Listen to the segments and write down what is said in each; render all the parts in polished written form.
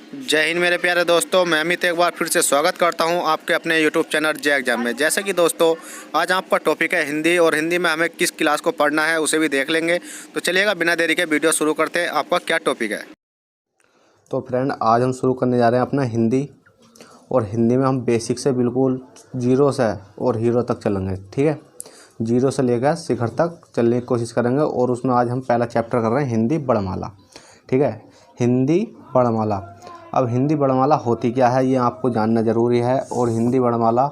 जय हिंद मेरे प्यारे दोस्तों। मैं अमित एक बार फिर से स्वागत करता हूं आपके अपने यूट्यूब चैनल जय एग्जाम में। जैसे कि दोस्तों आज आपका टॉपिक है हिंदी, और हिंदी में हमें किस क्लास को पढ़ना है उसे भी देख लेंगे। तो चलिएगा बिना देरी के वीडियो शुरू करते हैं। आपका क्या टॉपिक है? तो फ्रेंड, आज हम शुरू करने जा रहे हैं अपना हिंदी। और हिंदी में हम बेसिक से बिल्कुल जीरो से और हीरो तक चलेंगे। ठीक है, जीरो से लेकर शिखर तक चलने की कोशिश करेंगे। और उसमें आज हम पहला चैप्टर कर रहे हैं हिंदी वर्णमाला। ठीक है, हिंदी वर्णमाला। अब हिंदी वर्णमाला होती क्या है ये आपको जानना ज़रूरी है, और हिंदी वर्णमाला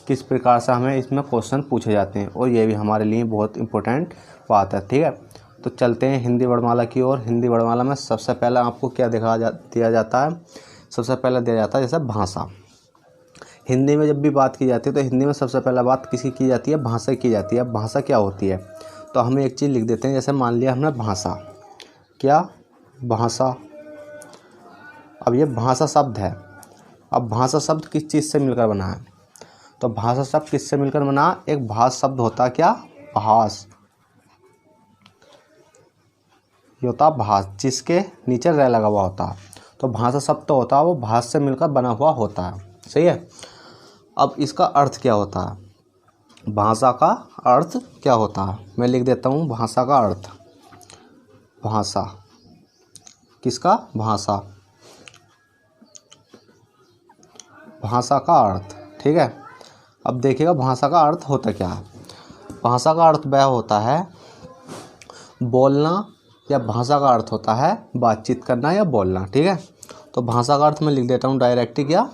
किस प्रकार से हमें इसमें क्वेश्चन पूछे जाते हैं, और ये भी हमारे लिए बहुत इम्पोर्टेंट बात है। ठीक है, तो चलते हैं हिंदी वर्णमाला की ओर। हिंदी वर्णमाला में सबसे पहले आपको क्या दिया जाता है? सबसे पहले दिया जाता है जैसे भाषा। हिंदी में जब भी बात की जाती है तो हिंदी में सबसे पहले बात किसी की जाती है? भाषा की जाती है। भाषा क्या होती है? तो हमें एक चीज़ लिख देते हैं, जैसे मान लिया हमने भाषा। क्या? भाषा। अब ये भाषा शब्द है। अब भाषा शब्द किस चीज़ से मिलकर बना है? तो भाषा शब्द किससे मिलकर बना? एक भाष शब्द होता है। क्या? भाष। ये होता है भाष, जिसके नीचे रह लगा हुआ होता है। तो भाषा शब्द तो होता है वो भाष से मिलकर बना हुआ होता है। सही है। अब इसका अर्थ क्या होता है? भाषा का अर्थ क्या होता है? मैं लिख देता हूँ भाषा का अर्थ। भाषा किसका? भाषा। भाषा का अर्थ। ठीक है, अब देखिएगा भाषा का अर्थ होता क्या है। भाषा का अर्थ वह होता है बोलना, या भाषा का अर्थ होता है बातचीत करना या बोलना। ठीक है, तो भाषा का अर्थ मैं लिख देता हूँ डायरेक्ट, क्या?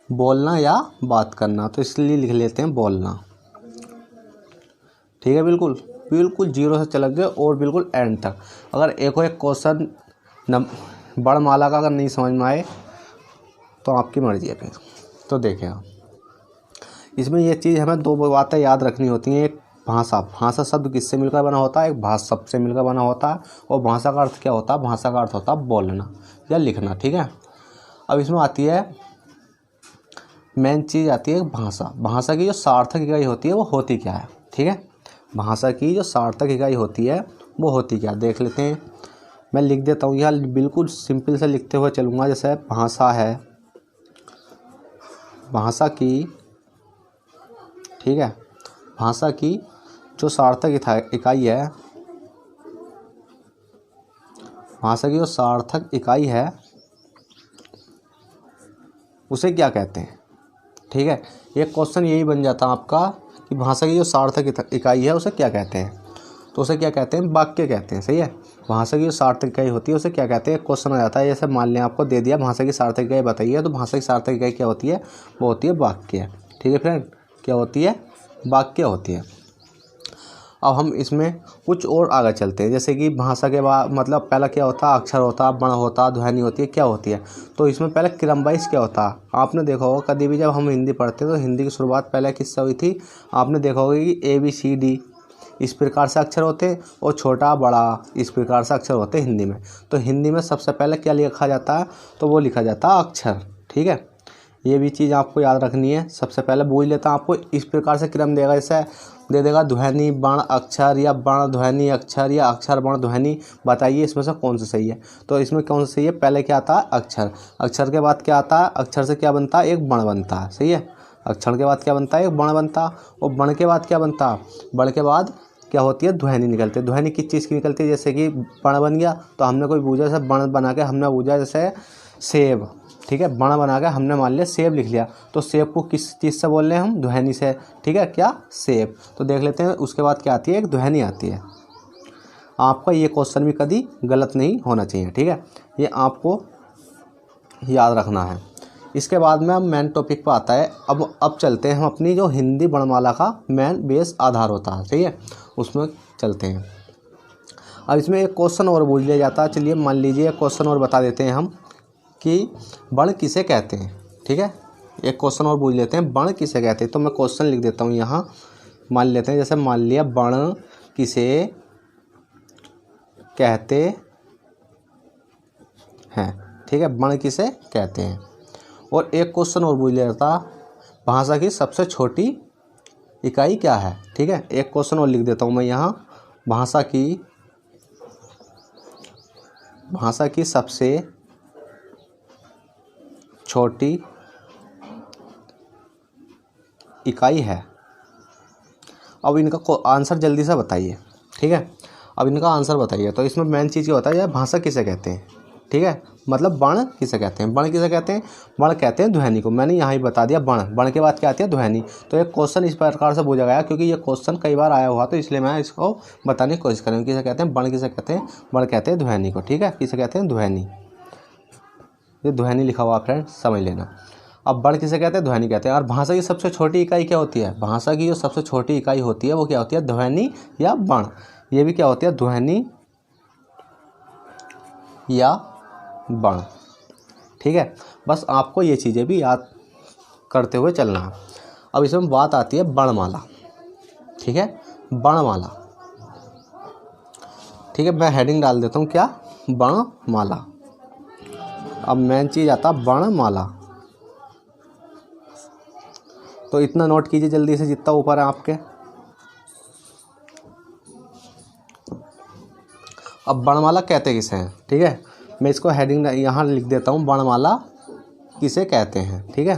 बोलना या बात करना। तो इसलिए लिख लेते हैं बोलना। ठीक है, बिल्कुल बिल्कुल जीरो से चल गए और बिल्कुल एंड तक। अगर एक क्वेश्चन वर्णमाला का अगर नहीं समझ में आए तो आपकी मर्जी है फिर। तो देखिए, इसमें ये चीज़ हमें दो बातें याद रखनी होती हैं। एक भाषा। भाषा शब्द किससे मिलकर बना होता है? एक भाष शब्द से मिलकर बना होता है। और भाषा का अर्थ क्या होता है? भाषा का अर्थ होता है बोलना या लिखना। ठीक है, अब इसमें आती है मेन चीज़, आती है भाषा। भाषा की जो सार्थक इकाई होती है वो होती क्या है? ठीक है, भाषा की जो सार्थक इकाई होती है वो होती क्या, देख लेते हैं। मैं लिख देता हूँ, यह बिल्कुल सिंपल से लिखते हुए चलूँगा। जैसे भाषा है, भाषा की, ठीक है, भाषा की जो सार्थक इकाई है, भाषा की जो सार्थक इकाई है उसे क्या कहते हैं? ठीक है, एक क्वेश्चन यही बन जाता है आपका कि भाषा की जो सार्थक इकाई है उसे क्या कहते हैं? तो उसे क्या कहते हैं? वाक्य कहते हैं। सही है, भाषा की जो सार्थक इकाई होती है उसे क्या कहते हैं? क्वेश्चन आ जाता है, जैसे मान लें आपको दे दिया भाषा की सार्थक इकाई बताइए, तो भाषा की सार्थक इकाई क्या होती है? वो होती है वाक्य। ठीक है फ्रेंड, क्या होती है? वाक्य होती है। अब हम इसमें कुछ और आगे चलते हैं, जैसे कि भाषा के बाद मतलब पहला क्या होता है? अक्षर होता है, वर्ण होता है, ध्वनि होती है, क्या होती है? तो इसमें पहले क्रम वाइज क्या होता है? आपने देखा होगा कभी भी जब हम हिंदी पढ़ते हैं तो हिंदी की शुरुआत पहले किससे हुई थी? आपने देखा होगा कि ABCD इस प्रकार से अक्षर होते हैं, और छोटा बड़ा इस प्रकार से अक्षर होते हैं हिंदी में। तो हिंदी में सबसे पहले क्या लिखा जाता है? तो वो लिखा जाता है अक्षर। ठीक है, ये भी चीज़ आपको याद रखनी है। सबसे पहले बूझ लेता हूँ, आपको इस प्रकार से क्रम देगा, जैसे दे देगा ध्वनि वर्ण अक्षर, या वर्ण ध्वनि अक्षर, या अक्षर वर्ण ध्वनि। बताइए इसमें से कौन सा सही है? तो इसमें कौन सा सही है? पहले क्या आता है? अक्षर। अक्षर के बाद क्या आता है? अक्षर से क्या बनता है? एक वर्ण बनता है। सही है, अक्षर के बाद क्या बनता है? एक वर्ण बनता है। और वर्ण के बाद क्या बनता है? वर्ण के बाद क्या होती है? ध्वनि निकलती है। ध्वनि किस चीज़ की निकलती है? जैसे कि वर्ण बन गया तो हमने कोई बूझा, जैसे वर्ण बना के हमने बूझा जैसे सेब। ठीक है, वर्ण बना के हमने मान लिया सेब लिख लिया, तो सेब को किस चीज़ से बोल रहे हैं हम? ध्वनि से। ठीक है, क्या? सेब। तो देख लेते हैं उसके बाद क्या आती है? एक ध्वनि आती है। आपका ये क्वेश्चन भी कभी गलत नहीं होना चाहिए। ठीक है, ये आपको याद रखना है। इसके बाद में अब मेन टॉपिक पर आता है। अब चलते हैं हम अपनी जो हिंदी वर्णमाला का मेन बेस आधार होता है। ठीक है, उसमें चलते हैं। अब इसमें एक क्वेश्चन और पूछ लिया जाता है। चलिए मान लीजिए एक क्वेश्चन और बता देते हैं हम कि वर्ण किसे कहते हैं। ठीक है, एक क्वेश्चन और पूछ लेते हैं, वर्ण किसे कहते हैं। तो मैं क्वेश्चन लिख देता हूँ यहाँ, मान लेते हैं, जैसे मान लिया वर्ण किसे कहते हैं। ठीक है, वर्ण किसे कहते हैं। और एक क्वेश्चन और पूछ लिया जाता, भाषा की सबसे छोटी इकाई क्या है। ठीक है, एक क्वेश्चन और लिख देता हूँ मैं यहाँ, भाषा की सबसे छोटी इकाई है। अब इनका आंसर जल्दी से बताइए, ठीक है। अब इनका आंसर बताइए। तो इसमें मेन चीज़ ये होता है, यह भाषा किसे कहते हैं, ठीक है। मतलब बण किसे कहते हैं, बण किसे कहते हैं, बण कहते हैं ध्वनि को। मैंने यहाँ ही बता दिया, बण, बण के बाद क्या आती है, ध्वनि। तो एक क्वेश्चन इस प्रकार से पूछा गया क्योंकि ये क्वेश्चन कई बार आया हुआ, तो इसलिए मैं इसको बताने की कोशिश करूँगा। किसे कहते हैं, बण किसे कहते हैं, बण कहते हैं ध्वनि को, ठीक है। किसे कहते हैं, ध्वनि। ये ध्वनि लिखा हुआ फ्रेंड, समझ लेना। अब बण किसे कहते हैं, ध्वनि कहते हैं। और भाषा की सबसे छोटी इकाई क्या होती है, भाषा की जो सबसे छोटी इकाई होती है वो क्या होती है, ध्वनि या बण। ये भी क्या होती है, ध्वनि या बण, ठीक है। बस आपको ये चीज़ें भी याद करते हुए चलना है। अब इसमें बात आती है वर्णमाला, ठीक है, वर्णमाला, ठीक है। मैं हेडिंग डाल देता हूँ, क्या, वर्णमाला। अब मेन चीज़ आता है वर्णमाला। तो इतना नोट कीजिए जल्दी से जितना ऊपर है आपके। अब वर्णमाला कहते किसे हैं, ठीक है। मैं इसको हेडिंग यहाँ लिख देता हूँ, वर्णमाला किसे कहते हैं, ठीक है।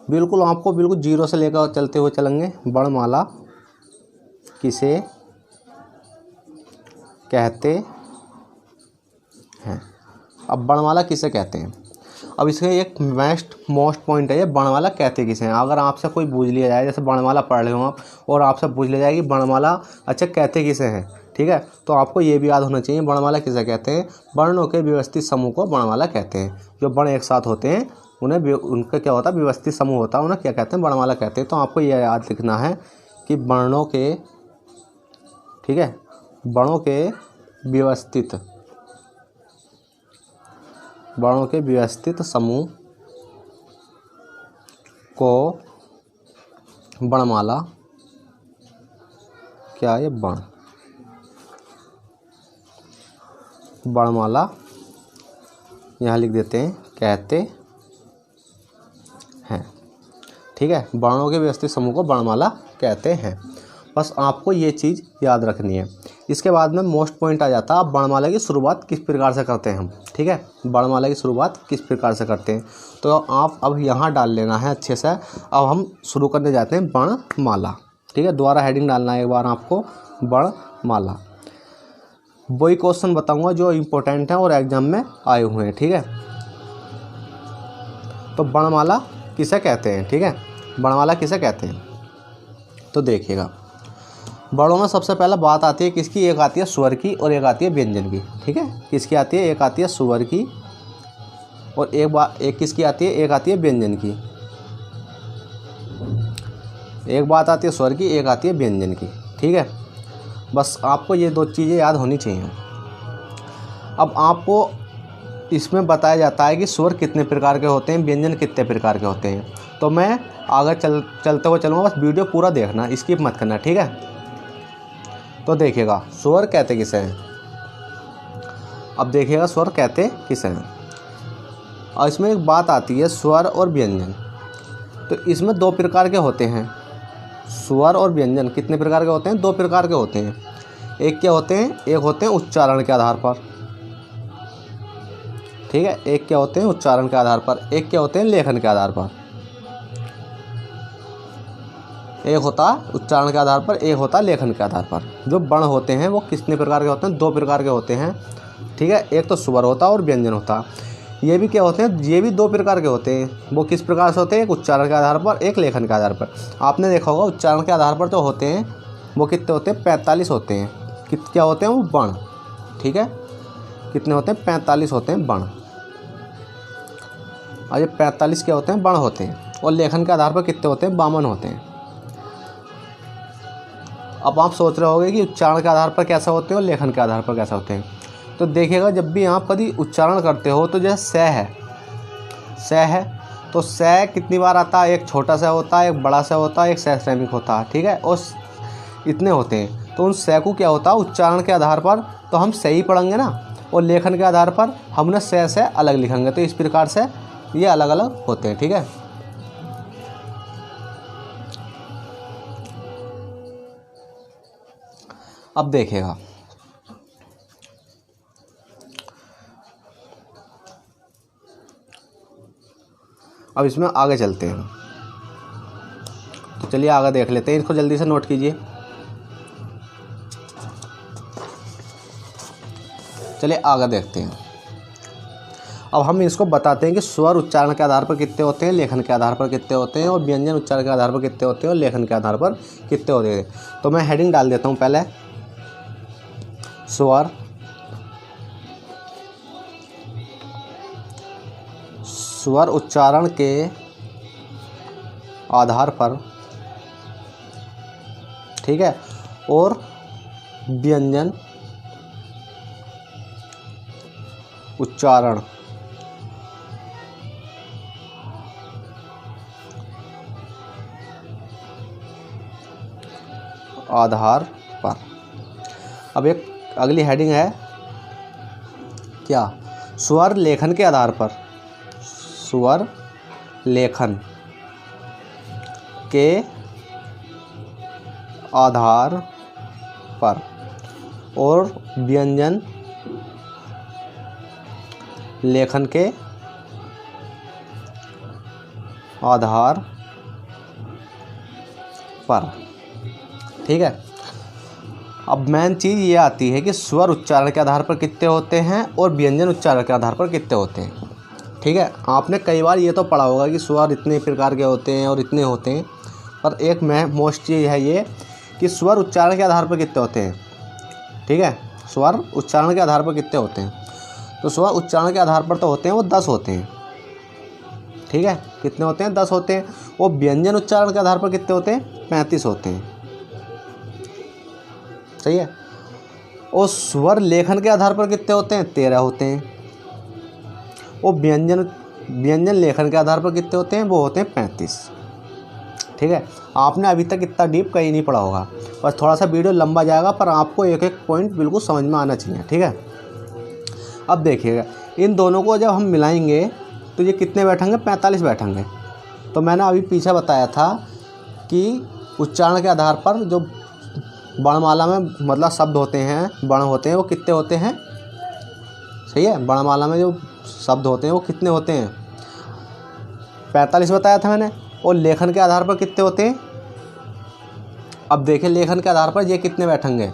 बिल्कुल आपको बिल्कुल जीरो से लेकर चलते हुए चलेंगे। वर्णमाला किसे कहते हैं। अब वर्णमाला किसे कहते हैं, अब इसका एक मोस्ट पॉइंट है, ये वर्णमाला कहते किसे हैं। अगर आपसे कोई पूछ लिया जाए, जैसे वर्णमाला पढ़ रहे हो आप और आपसे पूछ लिया जाए कि वर्णमाला अच्छा कहते किसे हैं, ठीक है, तो आपको ये भी याद होना चाहिए वर्णमाला किसे कहते हैं। वर्णों के व्यवस्थित समूह को वर्णमाला कहते हैं। जो वर्ण एक साथ होते हैं उन्हें, उनका क्या होता है, व्यवस्थित समूह होता है, उन्हें क्या कहते हैं, वर्णमाला कहते हैं। तो आपको यह याद लिखना है कि वर्णों के, ठीक है, वर्णों के व्यवस्थित समूह को वर्णमाला, क्या है, वर्णमाला यहाँ लिख देते हैं, कहते हैं, ठीक है। वर्णों के व्यवस्थित समूह को वर्णमाला कहते हैं। बस आपको ये चीज़ याद रखनी है। इसके बाद में मोस्ट पॉइंट आ जाता है, आप वर्णमाला की शुरुआत किस प्रकार से करते हैं हम, ठीक है। वर्णमाला की शुरुआत किस प्रकार से करते हैं, तो आप अब यहाँ डाल लेना है अच्छे से। अब हम शुरू करने जाते हैं वर्णमाला, ठीक है। दोबारा हेडिंग डालना है एक बार आपको, वर्णमाला। वही क्वेश्चन बताऊंगा जो इम्पोर्टेंट है और एग्जाम में आए हुए हैं, ठीक है। तो वर्णमाला किसे कहते हैं, ठीक है, वर्णमाला किसे कहते हैं। तो देखिएगा, वर्णों में सबसे पहला बात आती है किसकी, एक आती है स्वर की और एक आती है व्यंजन की, ठीक है। किसकी आती है, एक आती है स्वर की और एक किसकी आती है, एक आती है व्यंजन की। एक बात आती है स्वर की, एक आती है व्यंजन की, ठीक है। बस आपको ये दो चीज़ें याद होनी चाहिए। अब आपको इसमें बताया जाता है कि स्वर कितने प्रकार के होते हैं, व्यंजन कितने प्रकार के होते हैं। तो मैं आगे चलते हुए चलूँगा, बस वीडियो पूरा देखना, स्किप मत करना, ठीक है। तो देखिएगा स्वर कहते किसे हैं। अब देखिएगा स्वर कहते किसे हैं। और इसमें एक बात आती है स्वर और व्यंजन। तो इसमें दो प्रकार के होते हैं, स्वर और व्यंजन कितने प्रकार के होते हैं, दो प्रकार के होते हैं। एक क्या होते हैं, एक होते हैं उच्चारण के आधार पर, ठीक है। एक क्या होते हैं उच्चारण के आधार पर, एक क्या होते हैं लेखन के आधार पर। एक होता है उच्चारण के आधार पर, एक होता है लेखन के आधार पर। जो वर्ण होते हैं वो कितने प्रकार के होते हैं, दो प्रकार के होते हैं, ठीक है। एक तो स्वर होता है और व्यंजन होता है। ये भी क्या होते हैं, ये भी दो प्रकार के होते हैं। वो किस प्रकार से होते हैं, एक उच्चारण के आधार पर, एक लेखन के आधार पर। आपने देखा होगा उच्चारण के आधार पर जो होते हैं वो कितने होते हैं, 45 होते हैं। क्या होते हैं वो, वर्ण, ठीक है। कितने होते हैं, 45 होते हैं वर्ण। और ये 45 क्या होते हैं, वर्ण होते हैं। और लेखन के आधार पर कितने होते हैं, 52 होते हैं। अब आप सोच रहे होंगे कि उच्चारण के आधार पर कैसे होते हैं और लेखन के आधार पर कैसे होते हैं। तो देखिएगा जब भी आप कभी उच्चारण करते हो तो जैसे स है तो स कितनी बार आता है, एक छोटा सा होता है, एक बड़ा सा होता है, एक सहस्रैमिक होता है, ठीक है। और इतने होते हैं। तो उन स को क्या होता है उच्चारण के आधार पर तो हम सही पढ़ेंगे ना, और लेखन के आधार पर हमने से अलग लिखेंगे। तो इस प्रकार से ये अलग अलग होते हैं, ठीक है। अब देखिएगा अब इसमें आगे चलते हैं, तो चलिए आगे देख लेते हैं, इसको जल्दी से नोट कीजिए। चलिए आगे देखते हैं। अब हम इसको बताते हैं कि स्वर उच्चारण के आधार पर कितने होते हैं, लेखन के आधार पर कितने होते हैं, और व्यंजन उच्चारण के आधार पर कितने होते हैं, और लेखन के आधार पर कितने होते हैं। तो मैं हेडिंग डाल देता हूँ पहले, स्वर उच्चारण के आधार पर, ठीक है, और व्यंजन उच्चारण आधार पर। अब एक अगली हेडिंग है क्या, स्वर लेखन के आधार पर, स्वर लेखन के आधार पर और व्यंजन लेखन के आधार पर, ठीक है। अब मेन चीज़ ये आती है कि स्वर उच्चारण के आधार पर कितने होते हैं और व्यंजन उच्चारण के आधार पर कितने होते हैं, ठीक है। आपने कई बार ये तो पढ़ा होगा कि स्वर इतने प्रकार के होते हैं और इतने होते हैं, पर एक मोस्ट चीज़ है ये कि स्वर उच्चारण के आधार पर कितने होते हैं, ठीक है। स्वर उच्चारण के आधार पर कितने होते हैं, तो स्वर उच्चारण के आधार पर तो होते हैं वो 10 होते हैं, ठीक है। कितने होते हैं, 10 होते हैं। और व्यंजन उच्चारण के आधार पर कितने होते हैं, 35 होते हैं, सही है। और स्वर लेखन के आधार पर कितने होते हैं, 13 होते हैं। और व्यंजन लेखन के आधार पर कितने होते हैं, वो होते हैं 35, ठीक है। आपने अभी तक इतना डीप कहीं नहीं पढ़ा होगा, बस थोड़ा सा वीडियो लंबा जाएगा, पर आपको एक एक पॉइंट बिल्कुल समझ में आना चाहिए, ठीक है। अब देखिएगा, इन दोनों को जब हम मिलाएंगे तो ये कितने बैठेंगे, 45 बैठेंगे। तो मैंने अभी पीछे बताया था कि उच्चारण के आधार पर जो वर्णमाला में मतलब शब्द होते हैं, वर्ण होते हैं, वो कितने होते हैं, सही है। वर्णमाला में जो शब्द होते हैं वो कितने होते हैं, 45 बताया था मैंने। और लेखन के आधार पर कितने होते हैं, अब देखिए लेखन के आधार पर ये कितने बैठेंगे,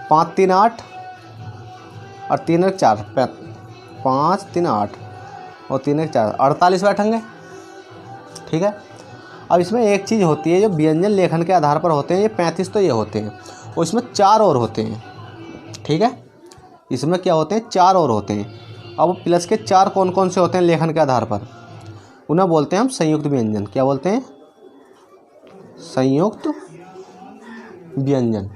5 3 8 और 3 1 4, 5 3 8 और 3 1 4, 48 बैठेंगे, ठीक है। अब इसमें एक चीज़ होती है, जो व्यंजन लेखन के आधार पर होते हैं, ये 35 तो ये होते हैं, और इसमें 4 और होते हैं, ठीक है। इसमें क्या होते हैं, 4 और होते हैं। अब प्लस के 4 कौन कौन से होते हैं लेखन के आधार पर, उन्हें बोलते हैं हम संयुक्त व्यंजन। क्या बोलते हैं, संयुक्त व्यंजन।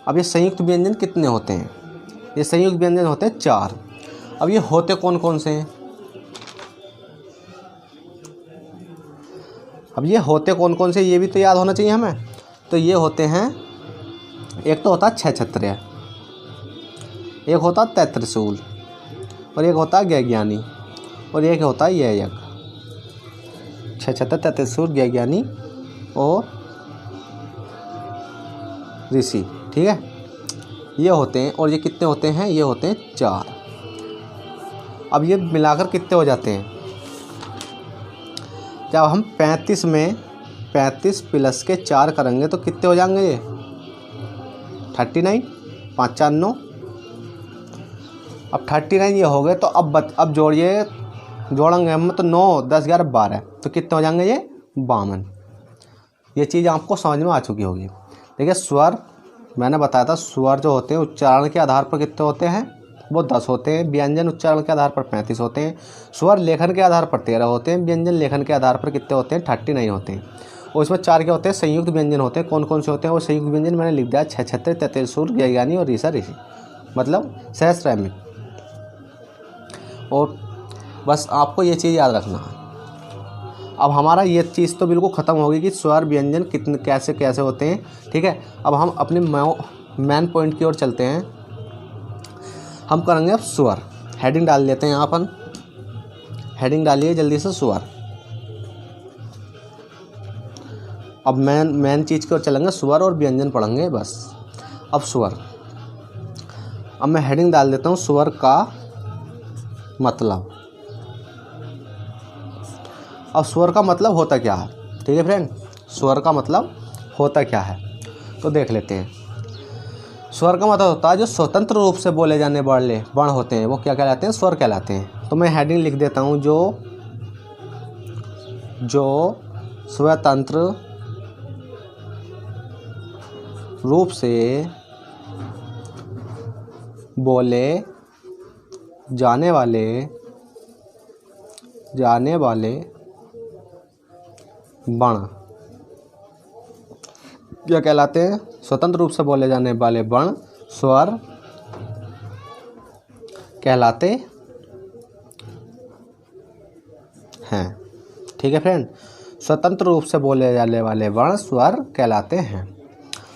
अब ये संयुक्त व्यंजन कितने होते हैं, ये संयुक्त व्यंजन होते हैं 4। अब ये होते कौन कौन से हैं, अब ये होते कौन कौन से, ये भी तो याद होना चाहिए हमें। तो ये होते हैं, एक तो होता है छह छत्रिय, एक होता है तैत्रिशूल, और एक होता है ज्ञानी, और एक होता है यह यज्ञ। छह छत्रिय, तैत्रिशूल, ज्ञानी और ऋषि, ठीक है। ये होते हैं, और ये कितने होते हैं, ये होते हैं 4। अब ये मिलाकर कितने हो जाते हैं, जब हम 35 में 35 प्लस के 4 करेंगे तो कितने हो जाएंगे, ये 39, 5 4 9। अब 39 ये हो गए, तो अब जोड़ेंगे हम तो 9 10 11 12, तो कितने हो जाएंगे, ये 52। ये चीज़ आपको समझ में आ चुकी होगी। देखिए स्वर मैंने बताया था, स्वर जो होते हैं उच्चारण के आधार पर कितने होते हैं, वो 10 होते हैं। व्यंजन उच्चारण के आधार पर 35 होते हैं। स्वर लेखन के आधार पर 13 होते हैं। व्यंजन लेखन के आधार पर कितने होते हैं, 39 होते हैं। और इसमें 4 क्या होते हैं, संयुक्त व्यंजन होते हैं। कौन कौन से होते हैं वो संयुक्त व्यंजन मैंने लिख दिया, छह छत्रिय, तैत्रिशूल, ज्ञानी और ऋषि, मतलब सहस्रामिक। और बस आपको ये चीज़ याद रखना है। अब हमारा ये चीज़ तो बिल्कुल ख़त्म होगी कि स्वर व्यंजन कितने कैसे कैसे होते हैं, ठीक है। अब हम अपने मेन पॉइंट की ओर चलते हैं। हम करेंगे अब स्वर। हेडिंग डाल लेते हैं यहाँ अपन, हेडिंग डालिए जल्दी से, स्वर। अब मेन चीज़ की ओर चलेंगे, स्वर और व्यंजन पढ़ेंगे बस। अब स्वर, अब मैं हेडिंग डाल देता हूँ, स्वर का मतलब। अब स्वर का मतलब होता क्या है, ठीक है फ्रेंड, स्वर का मतलब होता क्या है तो देख लेते हैं। स्वर का मतलब होता है जो स्वतंत्र रूप से बोले जाने वाले वर्ण होते हैं वो क्या कहलाते हैं, स्वर कहलाते हैं। तो मैं हेडिंग लिख देता हूँ, जो स्वतंत्र रूप से बोले जाने वाले वर्ण क्या कहलाते हैं, स्वतंत्र रूप से बोले जाने वाले वर्ण स्वर कहलाते हैं। ठीक है फ्रेंड, स्वतंत्र रूप से बोले जाने वाले वर्ण स्वर कहलाते हैं।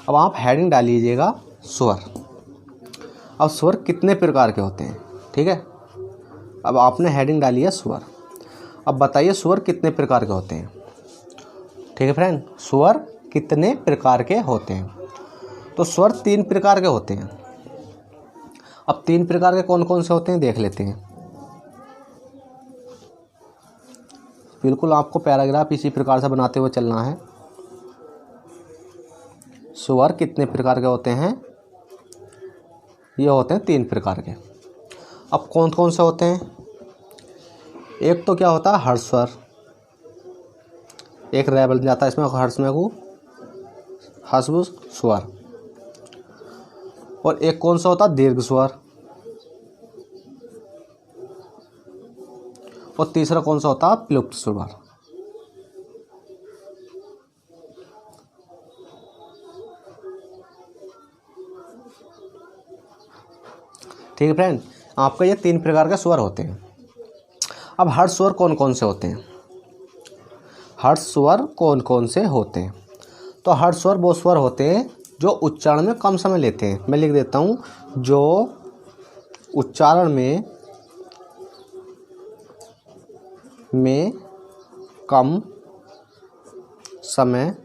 अब आप हेडिंग डाल लीजिएगा स्वर। अब स्वर कितने प्रकार के होते हैं, ठीक है। अब आपने हेडिंग डाली है स्वर। अब बताइए स्वर कितने प्रकार के होते हैं, ठीक है फ्रेंड, स्वर कितने प्रकार के होते हैं। तो स्वर 3 प्रकार के होते हैं। अब 3 प्रकार के कौन कौन से होते हैं देख लेते हैं। बिल्कुल आपको पैराग्राफ इसी प्रकार से बनाते हुए चलना है। स्वर कितने प्रकार के होते हैं, ये होते हैं 3 प्रकार के। अब कौन कौन से होते हैं, एक तो क्या होता है हर्ष स्वर, एक रै बन जाता है इसमें हर्ष में को हर्ष स्वर। और एक कौन सा होता है दीर्घ स्वर, और तीसरा कौन सा होता है प्लुप्त स्वर। ठीक है फ्रेंड, आपका ये 3 प्रकार के स्वर होते हैं। अब हर्ष स्वर कौन कौन से होते हैं, हर्ष स्वर कौन कौन से होते हैं। तो हर्ष स्वर वो स्वर होते हैं जो उच्चारण में कम समय लेते हैं। मैं लिख देता हूँ, जो उच्चारण में कम समय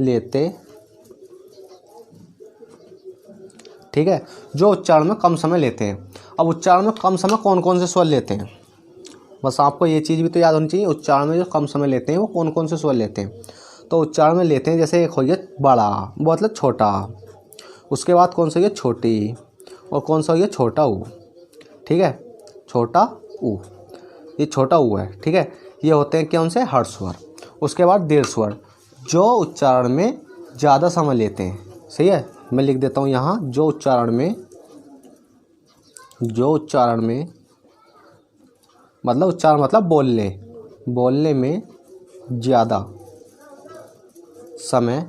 लेते, ठीक है, जो उच्चारण में कम समय लेते हैं। अब उच्चारण में कम समय कौन कौन से स्वर लेते हैं, बस आपको ये चीज़ भी तो याद होनी चाहिए, उच्चारण में जो कम समय लेते हैं वो कौन कौन से स्वर लेते हैं। तो उच्चारण में लेते हैं जैसे एक हो गया बड़ा, मतलब छोटा, उसके बाद कौन सा हो गया छोटी, और कौन सा हो गया छोटा ऊ, ठीक है, छोटा ऊ, ये छोटा ऊ है, ठीक है। ये होते हैं कौन से हर्ष स्वर। उसके बाद दीर्घ स्वर जो उच्चारण में ज़्यादा समय लेते हैं, सही है। मैं लिख देता हूँ यहाँ, जो उच्चारण में मतलब उच्चारण मतलब बोलने में ज़्यादा समय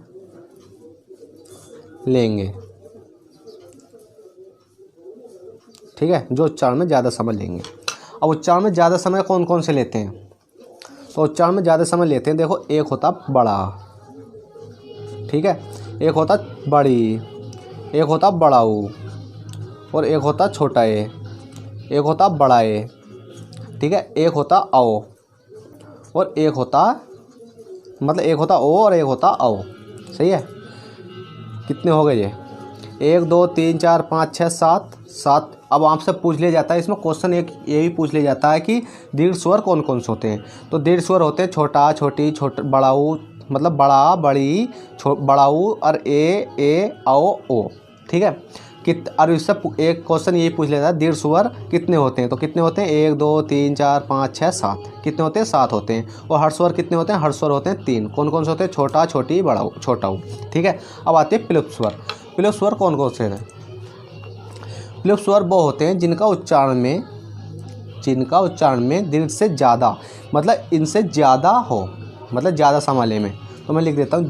लेंगे, ठीक है, जो उच्चारण में ज़्यादा समय लेंगे। अब उच्चारण में ज़्यादा समय कौन कौन से लेते हैं, तो उच्चारण में ज़्यादा समय लेते हैं, देखो एक होता बड़ा, ठीक है, एक होता बड़ी, एक होता बड़ाऊ, और एक होता छोटा ए, एक होता बड़ा ए, ठीक है, एक होता आओ, और एक होता मतलब एक होता ओ और एक होता आओ, सही है। कितने हो गए ये, 1 2 3 4 5 6 7। अब आपसे पूछ लिया जाता है इसमें क्वेश्चन, एक ये भी पूछ लिया जाता है कि दीर्घ स्वर कौन कौन से होते हैं। तो दीर्घ स्वर होते हैं छोटा छोटी, बड़ाऊ मतलब बड़ा बड़ी, बड़ाऊ और ए आओ ओ, ठीक है। और इससे एक क्वेश्चन यही पूछ लेता है दीर्घ स्वर कितने होते हैं। तो कितने होते हैं 1 2 3 4 5 6 7, कितने होते हैं 7 होते हैं। और हर्ष स्वर कितने होते हैं, हर्ष स्वर होते हैं 3। कौन कौन से होते हैं, छोटा छोटी बड़ा छोटा ऊ, ठीक है। अब आते हैं प्लुप्त स्वर। प्लुप्त स्वर कौन कौन से हैं, प्लुप्त स्वर वो होते हैं जिनका उच्चारण में दीर्घ से ज़्यादा मतलब इनसे ज़्यादा हो, मतलब ज़्यादा समय में। तो मैं लिख देता हूँ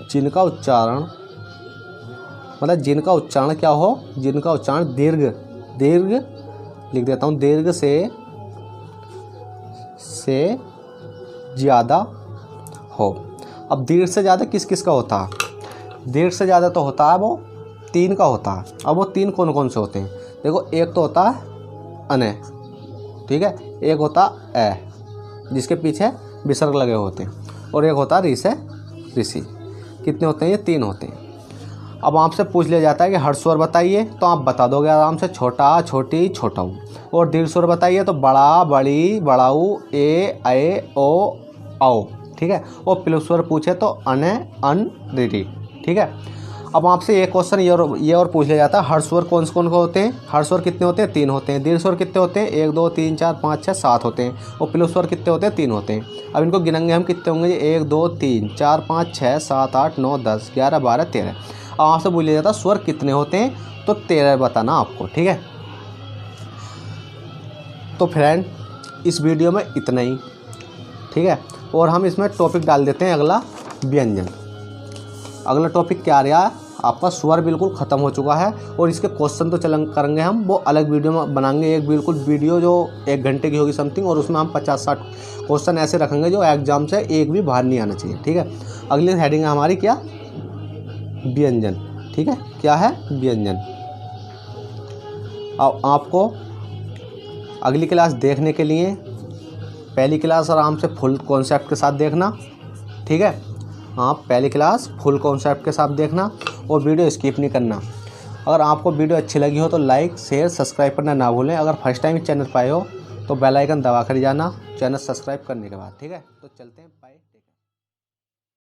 जिनका उच्चारण मतलब जिनका उच्चारण क्या हो, जिनका उच्चारण दीर्घ लिख देता हूँ, दीर्घ से ज़्यादा हो। अब दीर्घ से ज़्यादा किस किस का होता है, दीर्घ से ज़्यादा तो होता है वो 3 का होता है। अब वो 3 कौन कौन से होते हैं, देखो एक तो होता है अने, ठीक है, एक होता ए जिसके पीछे विसर्ग लगे होते हैं, और एक होता ऋ से ऋषि। कितने होते हैं, ये 3 होते हैं। अब आपसे पूछ लिया जाता है कि हर स्वर बताइए, तो आप बता दोगे आराम से, छोटा, छोटी, छोटाऊ। और दीर्घ स्वर बताइए तो बड़ा, बड़ी, बड़ाऊ, ए, ओ, औ। ठीक है। और प्लुत स्वर पूछे तो अने, अन, री। ठीक है। अब आपसे एक क्वेश्चन ये और पूछ लिया जाता है, हर स्वर कौन कौन को होते हैं? हर स्वर कितने होते हैं? 3 होते हैं। दीर्घ स्वर कितने होते हैं? 1 2 3 4 5 6 7 होते हैं। और प्लुत स्वर कितने होते हैं? 3 होते हैं। अब इनको गिनेंगे हम, कितने होंगे जी? 1 2 3 4 5 6 7 8 9 10 11 12 13। अब आपसे पूछ लिया जाता है स्वर कितने होते हैं, तो 13 बताना आपको। ठीक है। तो फ्रेंड, इस वीडियो में इतना ही। ठीक है। और हम इसमें टॉपिक डाल देते हैं अगला, व्यंजन। अगला टॉपिक क्या रहा? आपका स्वर बिल्कुल ख़त्म हो चुका है, और इसके क्वेश्चन तो करेंगे हम, वो अलग वीडियो में बनाएंगे। एक बिल्कुल वीडियो जो 1 घंटे की होगी समथिंग, और उसमें हम 50-60 क्वेश्चन ऐसे रखेंगे जो एग्जाम से एक भी बाहर नहीं आना चाहिए। ठीक है। अगली हेडिंग है हमारी क्या? व्यंजन। ठीक है। क्या है? व्यंजन। अब आपको अगली क्लास देखने के लिए पहली क्लास आराम से फुल कॉन्सेप्ट के साथ देखना। ठीक है। आप पहली क्लास फुल कॉन्सेप्ट के साथ देखना और वीडियो स्किप नहीं करना। अगर आपको वीडियो अच्छी लगी हो तो लाइक, शेयर, सब्सक्राइब करना ना भूलें। अगर फर्स्ट टाइम चैनल पर आए हो तो बेल आइकन दबा कर जाना चैनल सब्सक्राइब करने के बाद। ठीक है। तो चलते हैं, बाय।